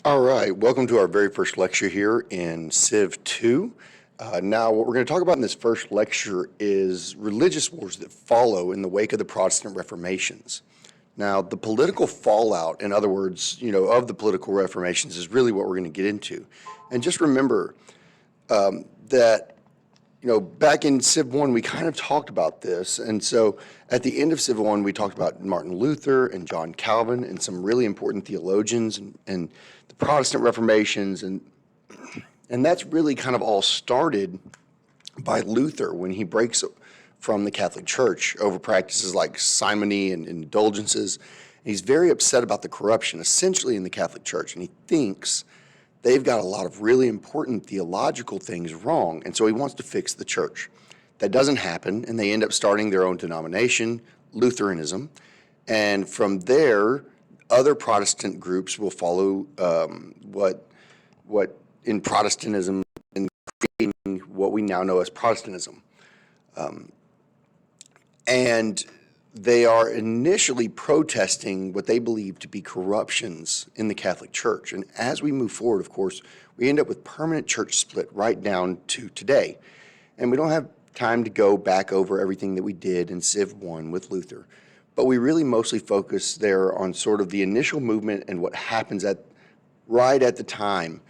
All right, welcome to our very first lecture here in Civ 2. Now, what we're going to talk about in this first lecture is religious wars that follow in the wake of the Protestant Reformations. Now, the political fallout, in other words, of the political reformations is really what we're going to get into. And just remember that back in Civ 1, we kind of talked about this. And so at the end of Civ 1, we talked about Martin Luther and John Calvin and some really important theologians and the Protestant Reformations. And that's really kind of all started by Luther when he breaks from the Catholic Church over practices like simony and indulgences. And he's very upset about the corruption essentially in the Catholic Church. And he thinks they've got a lot of really important theological things wrong, and so he wants to fix the church. That doesn't happen, and they end up starting their own denomination, Lutheranism, and from there, other Protestant groups will follow what in Protestantism and creating what we now know as Protestantism. And they are initially protesting what they believe to be corruptions in the Catholic Church. And as we move forward, of course, we end up with permanent church split right down to today. And we don't have time to go back over everything that we did in Civ 1 with Luther, but we really mostly focus there on sort of the initial movement and what happens right at the time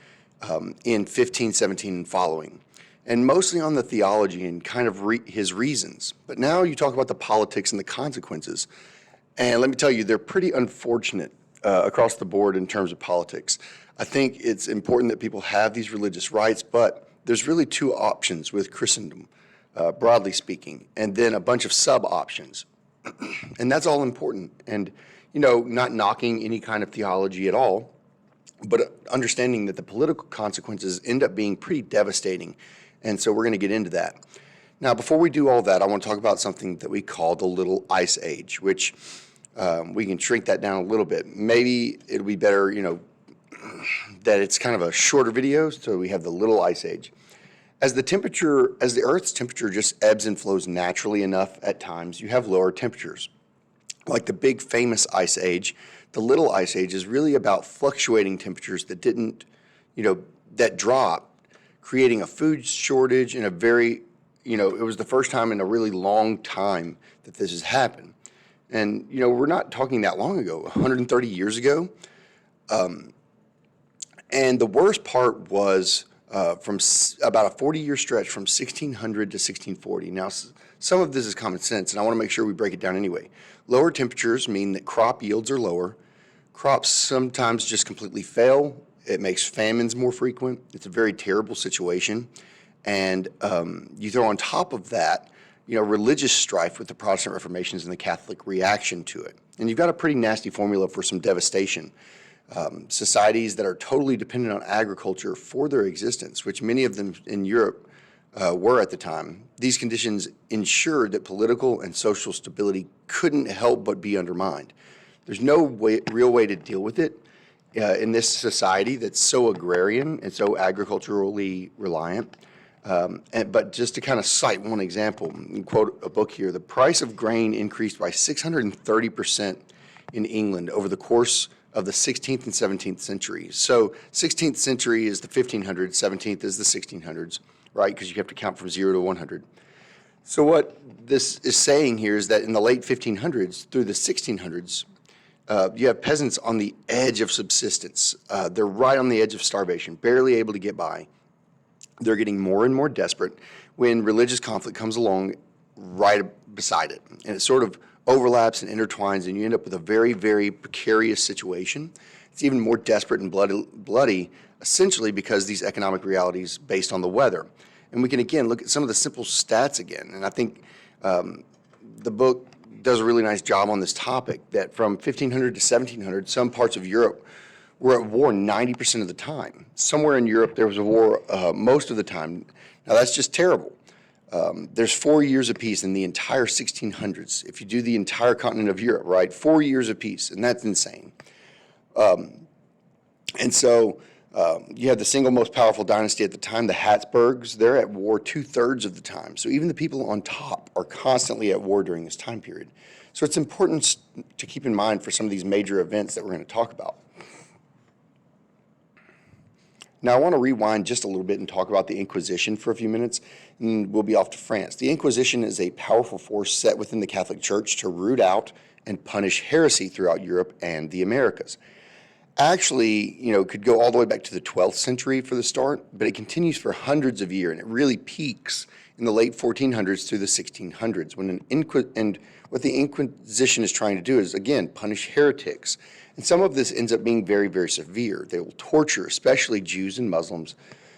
in 1517 and following. And mostly on the theology and kind of his reasons. But now you talk about the politics and the consequences. And let me tell you, they're pretty unfortunate across the board in terms of politics. I think it's important that people have these religious rights, but there's really two options with Christendom, broadly speaking, and then a bunch of sub-options. And that's all important. And, not knocking any kind of theology at all, but understanding that the political consequences end up being pretty devastating. And so we're going to get into that. Now, before we do all that, I want to talk about something that we call the Little Ice Age, which we can shrink that down a little bit. Maybe it'll be better, that it's kind of a shorter video, so we have the Little Ice Age. As the Earth's temperature just ebbs and flows naturally enough at times, you have lower temperatures. Like the big famous Ice Age, the Little Ice Age is really about fluctuating temperatures that that drop, creating a food shortage in a very, it was the first time in a really long time that this has happened. And, we're not talking that long ago, 130 years ago. And the worst part was from about a 40-year stretch from 1600 to 1640. Now, some of this is common sense, and I want to make sure we break it down anyway. Lower temperatures mean that crop yields are lower. Crops sometimes just completely fail. It makes famines more frequent. It's a very terrible situation. And you throw on top of that, religious strife with the Protestant Reformations and the Catholic reaction to it. And you've got a pretty nasty formula for some devastation. Societies that are totally dependent on agriculture for their existence, which many of them in Europe were at the time. These conditions ensured that political and social stability couldn't help but be undermined. There's no real way to deal with it. In this society that's so agrarian and so agriculturally reliant. But just to kind of cite one example, and quote a book here, the price of grain increased by 630% in England over the course of the 16th and 17th centuries. So 16th century is the 1500s, 17th is the 1600s, right? Because you have to count from 0 to 100. So what this is saying here is that in the late 1500s through the 1600s, you have peasants on the edge of subsistence. They're right on the edge of starvation, barely able to get by. They're getting more and more desperate when religious conflict comes along right beside it. And it sort of overlaps and intertwines, and you end up with a very, very precarious situation. It's even more desperate and bloody, essentially because these economic realities based on the weather. And we can, again, look at some of the simple stats again. And I think the book does a really nice job on this topic, that from 1500 to 1700, some parts of Europe were at war 90% of the time. Somewhere in Europe, there was a war most of the time. Now, that's just terrible. There's 4 years of peace in the entire 1600s. If you do the entire continent of Europe, right? 4 years of peace, and that's insane. And so you have the single most powerful dynasty at the time, the Habsburgs. They're at war 2/3 of the time. So even the people on top are constantly at war during this time period. So it's important to keep in mind for some of these major events that we're going to talk about. Now, I want to rewind just a little bit and talk about the Inquisition for a few minutes, and we'll be off to France. The Inquisition is a powerful force set within the Catholic Church to root out and punish heresy throughout Europe and the Americas. Actually, could go all the way back to the 12th century for the start, but it continues for hundreds of years, and it really peaks in the late 1400s through the 1600s, and what the Inquisition is trying to do is, again, punish heretics. And some of this ends up being very, very severe. They will torture, especially Jews and Muslims.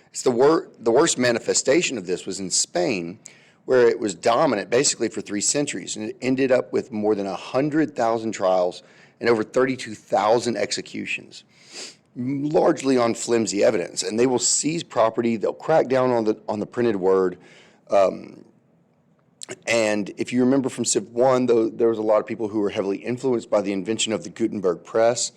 It's the worst manifestation of this was in Spain, where it was dominant basically for 3 centuries, and it ended up with more than 100,000 trials and over 32,000 executions, largely on flimsy evidence. And they will seize property. They'll crack down on the printed word. And if you remember from Civ 1, there was a lot of people who were heavily influenced by the invention of the Gutenberg press.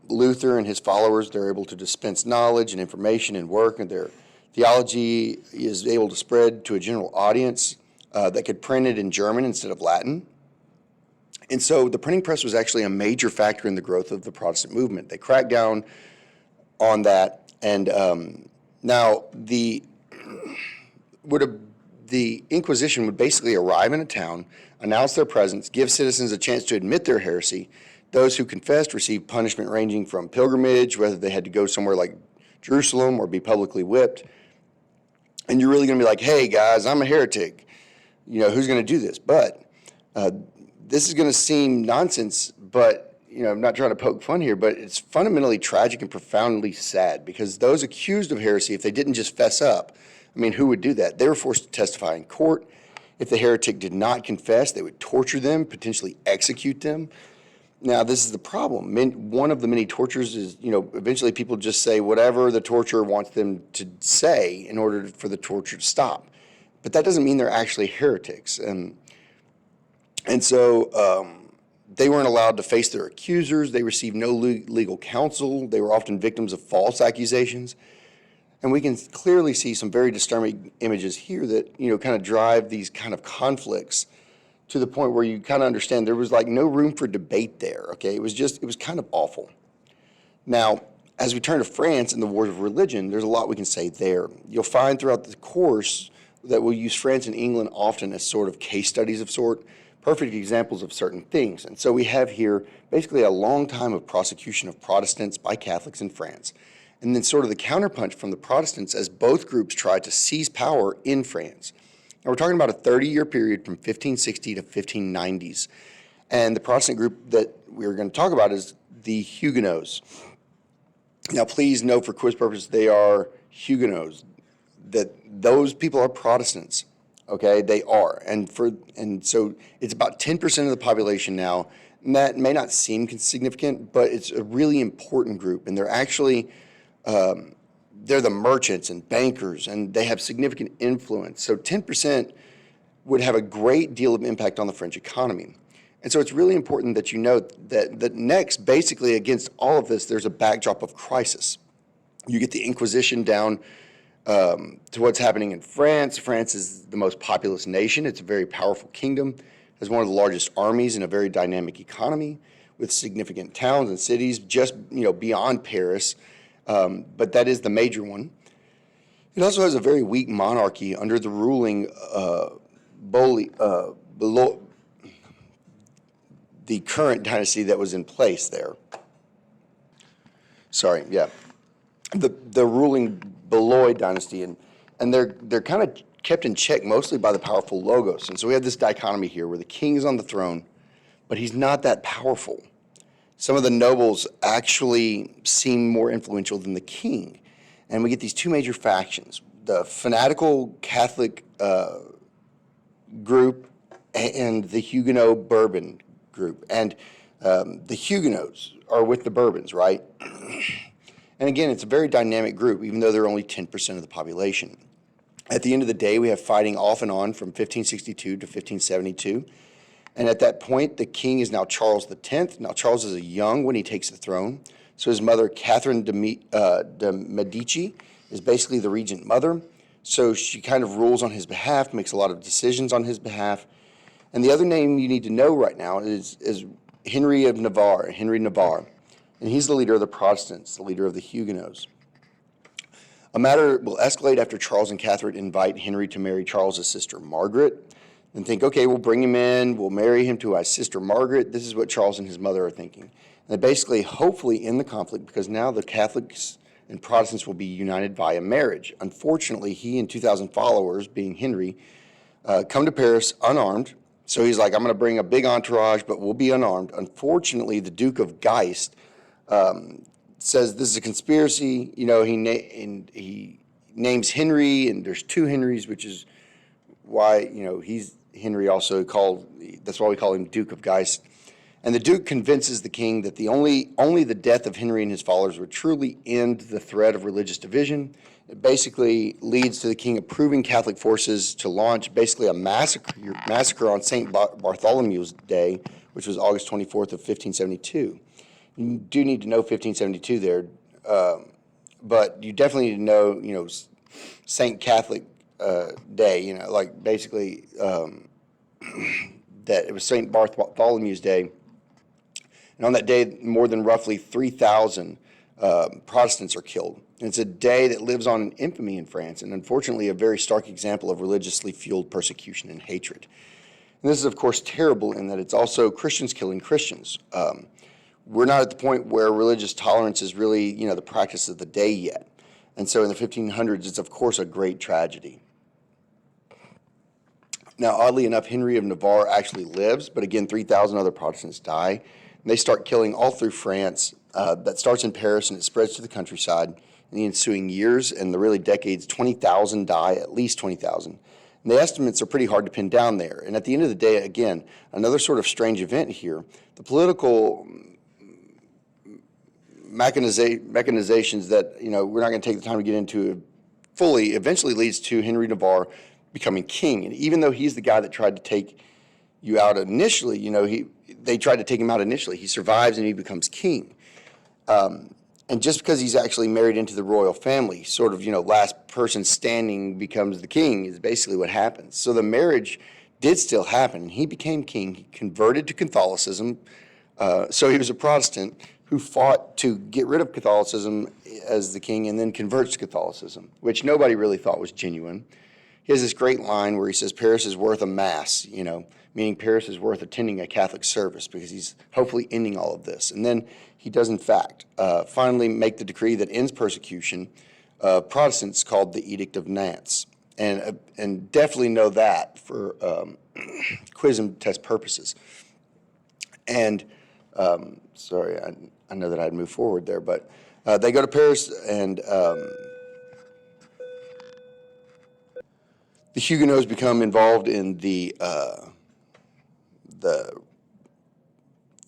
Luther and his followers, they're able to dispense knowledge and information and work, and their theology is able to spread to a general audience that could print it in German instead of Latin. And so the printing press was actually a major factor in the growth of the Protestant movement. They cracked down on that, and now the Inquisition would basically arrive in a town, announce their presence, give citizens a chance to admit their heresy. Those who confessed received punishment ranging from pilgrimage, whether they had to go somewhere like Jerusalem or be publicly whipped. And you're really going to be like, hey, guys, I'm a heretic. Who's going to do this? But this is going to seem nonsense, but, I'm not trying to poke fun here, but it's fundamentally tragic and profoundly sad, because those accused of heresy, if they didn't just fess up, who would do that? They were forced to testify in court. If the heretic did not confess, they would torture them, potentially execute them. Now, this is the problem. One of the many tortures is, eventually people just say whatever the torturer wants them to say in order for the torture to stop. But that doesn't mean they're actually heretics. And so they weren't allowed to face their accusers. They received no legal counsel. They were often victims of false accusations. And we can clearly see some very disturbing images here that, kind of drive these kind of conflicts to the point where you kind of understand there was like no room for debate there, okay? It was kind of awful. Now, as we turn to France and the wars of religion, there's a lot we can say there. You'll find throughout the course that we'll use France and England often as sort of case studies of sort, perfect examples of certain things. And so we have here basically a long time of prosecution of Protestants by Catholics in France. And then sort of the counterpunch from the Protestants as both groups tried to seize power in France. Now, we're talking about a 30-year period from 1560 to 1590s. And the Protestant group that we're going to talk about is the Huguenots. Now, please note for quiz purposes, they are Huguenots, that those people are Protestants, okay? They are. And so it's about 10% of the population now. And that may not seem significant, but it's a really important group. And they're actually... they're the merchants and bankers, and they have significant influence. So 10% would have a great deal of impact on the French economy. And so it's really important that you note that next, basically against all of this, there's a backdrop of crisis. You get the Inquisition down to what's happening in France. France is the most populous nation. It's a very powerful kingdom, has one of the largest armies and a very dynamic economy with significant towns and cities just beyond Paris. But that is the major one. It also has a very weak monarchy under the ruling below the current dynasty that was in place there. Sorry, yeah. The ruling Beloy dynasty, and they're kind of kept in check mostly by the powerful Logos. And so we have this dichotomy here where the king is on the throne, but he's not that powerful. Some of the nobles actually seem more influential than the king. And we get these two major factions, the fanatical Catholic group and the Huguenot Bourbon group. And the Huguenots are with the Bourbons, right? And again, it's a very dynamic group, even though they're only 10% of the population. At the end of the day, we have fighting off and on from 1562 to 1572. And at that point, the king is now Charles X. Now, Charles is young when he takes the throne. So his mother, Catherine de Medici, is basically the regent mother. So she kind of rules on his behalf, makes a lot of decisions on his behalf. And the other name you need to know right now is Henry of Navarre, Henry Navarre. And he's the leader of the Protestants, the leader of the Huguenots. A matter will escalate after Charles and Catherine invite Henry to marry Charles's sister Margaret, and think, okay, we'll bring him in, we'll marry him to our sister Margaret. This is what Charles and his mother are thinking. And they basically, hopefully, end the conflict because now the Catholics and Protestants will be united via marriage. Unfortunately, he and 2,000 followers, being Henry, come to Paris unarmed. So he's like, I'm going to bring a big entourage, but we'll be unarmed. Unfortunately, the Duke of Geist says this is a conspiracy. He names Henry, and there's two Henrys, which is why, he's Henry also called, that's why we call him Duke of Geist. And the Duke convinces the king that only the death of Henry and his followers would truly end the threat of religious division. It basically leads to the king approving Catholic forces to launch basically a massacre on St. Bartholomew's Day, which was August 24th of 1572. You do need to know 1572 there, but you definitely need to know, St. Catholic Day, basically that it was St. Bartholomew's Day. And on that day, more than roughly 3,000 Protestants are killed. And it's a day that lives on in infamy in France, and unfortunately a very stark example of religiously fueled persecution and hatred. And this is, of course, terrible in that it's also Christians killing Christians. We're not at the point where religious tolerance is really, the practice of the day yet. And so in the 1500s, it's, of course, a great tragedy. Now, oddly enough, Henry of Navarre actually lives, but again, 3,000 other Protestants die. And they start killing all through France. That starts in Paris and it spreads to the countryside. In the ensuing years and the really decades, 20,000 die, at least 20,000. And the estimates are pretty hard to pin down there. And at the end of the day, again, another sort of strange event here. The political mechanizations that, we're not going to take the time to get into fully, eventually leads to Henry Navarre becoming king. And even though he's the guy that tried to take you out initially, they tried to take him out initially. He survives and he becomes king. And just because he's actually married into the royal family, sort of, last person standing becomes the king is basically what happens. So the marriage did still happen. He became king. He converted to Catholicism. So he was a Protestant who fought to get rid of Catholicism as the king and then converts to Catholicism, which nobody really thought was genuine. He has this great line where he says, Paris is worth a mass, meaning Paris is worth attending a Catholic service because he's hopefully ending all of this. And then he does, in fact, finally make the decree that ends persecution, Protestants called the Edict of Nantes. And definitely know that for quiz and test purposes. And, sorry, I know that I'd move forward there, but they go to Paris and the Huguenots become involved in the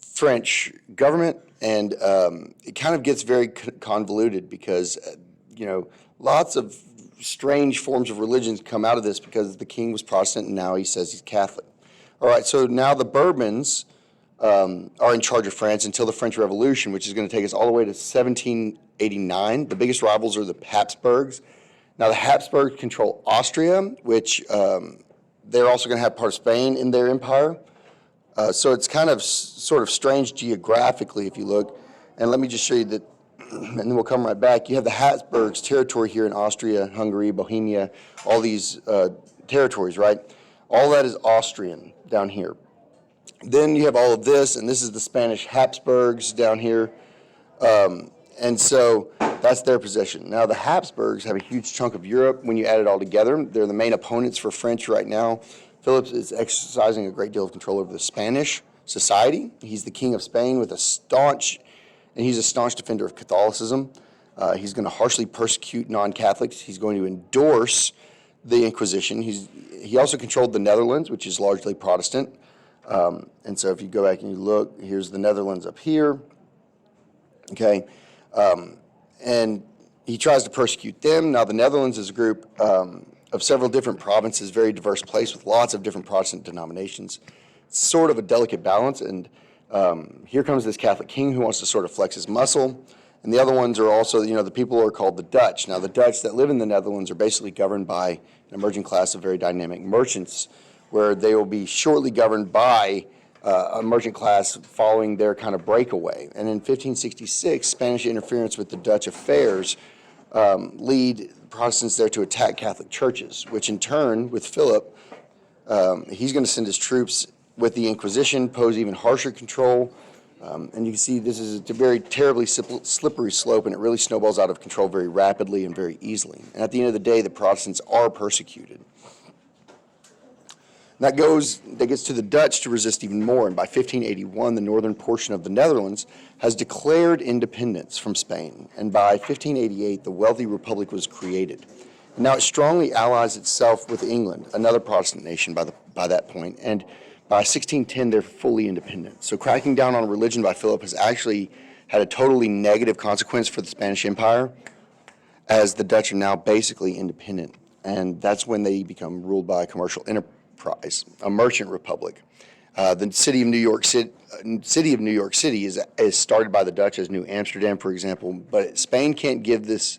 French government, and it kind of gets very convoluted because, lots of strange forms of religions come out of this because the king was Protestant and now he says he's Catholic. All right, so now the Bourbons are in charge of France until the French Revolution, which is going to take us all the way to 1789. The biggest rivals are the Habsburgs. Now, the Habsburgs control Austria, which they're also going to have part of Spain in their empire. So it's kind of sort of strange geographically if you look. And let me just show you that, and then we'll come right back. You have the Habsburgs territory here in Austria, Hungary, Bohemia, all these territories, right? All that is Austrian down here. Then you have all of this, and this is the Spanish Habsburgs down here. And so that's their position. Now, the Habsburgs have a huge chunk of Europe when you add it all together. They're the main opponents for French right now. Philip is exercising a great deal of control over the Spanish society. He's the king of Spain he's a staunch defender of Catholicism. He's going to harshly persecute non-Catholics. He's going to endorse the Inquisition. He also controlled the Netherlands, which is largely Protestant. And so if you go back and you look, here's the Netherlands up here. Okay. And he tries to persecute them. Now, the Netherlands is a group of several different provinces, very diverse place with lots of different Protestant denominations. It's sort of a delicate balance, and here comes this Catholic king who wants to sort of flex his muscle. And the other ones are also, the people are called the Dutch. Now, the Dutch that live in the Netherlands are basically governed by an emerging class of very dynamic merchants, where they will be shortly governed by a merchant class following their kind of breakaway. And in 1566, Spanish interference with the Dutch affairs lead Protestants there to attack Catholic churches, which in turn, with Philip, he's going to send his troops with the Inquisition, pose even harsher control. And you can see this is a very terribly slippery slope, and it really snowballs out of control very rapidly and very easily. And at the end of the day, the Protestants are persecuted. That gets to the Dutch to resist even more, and by 1581, the northern portion of the Netherlands has declared independence from Spain, and by 1588, the wealthy republic was created. And now it strongly allies itself with England, another Protestant nation by that point, and by 1610, they're fully independent. So cracking down on religion by Philip has actually had a totally negative consequence for the Spanish Empire, as the Dutch are now basically independent, and that's when they become ruled by a commercial enterprise, a merchant republic. The city of New York City is started by the Dutch as New Amsterdam, for example, but Spain can't give this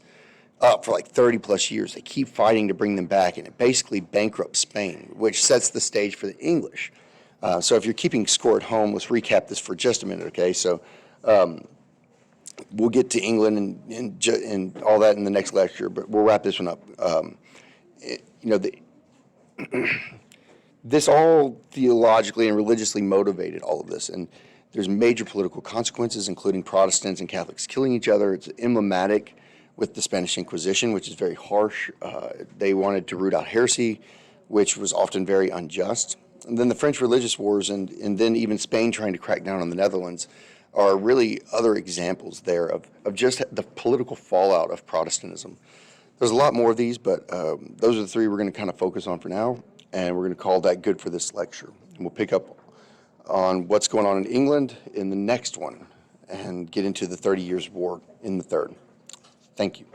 up for like 30 plus years. They keep fighting to bring them back, and it basically bankrupts Spain, which sets the stage for the English. So if you're keeping score at home, let's recap this for just a minute, okay? So we'll get to England and all that in the next lecture, but we'll wrap this one up. This all theologically and religiously motivated all of this, and there's major political consequences, including Protestants and Catholics killing each other. It's emblematic with the Spanish Inquisition, which is very harsh. They wanted to root out heresy, which was often very unjust. And then the French religious wars and then even Spain trying to crack down on the Netherlands are really other examples there of just the political fallout of Protestantism. There's a lot more of these, but those are the three we're going to kind of focus on for now, and we're going to call that good for this lecture. And we'll pick up on what's going on in England in the next one and get into the 30 Years' War in the third. Thank you.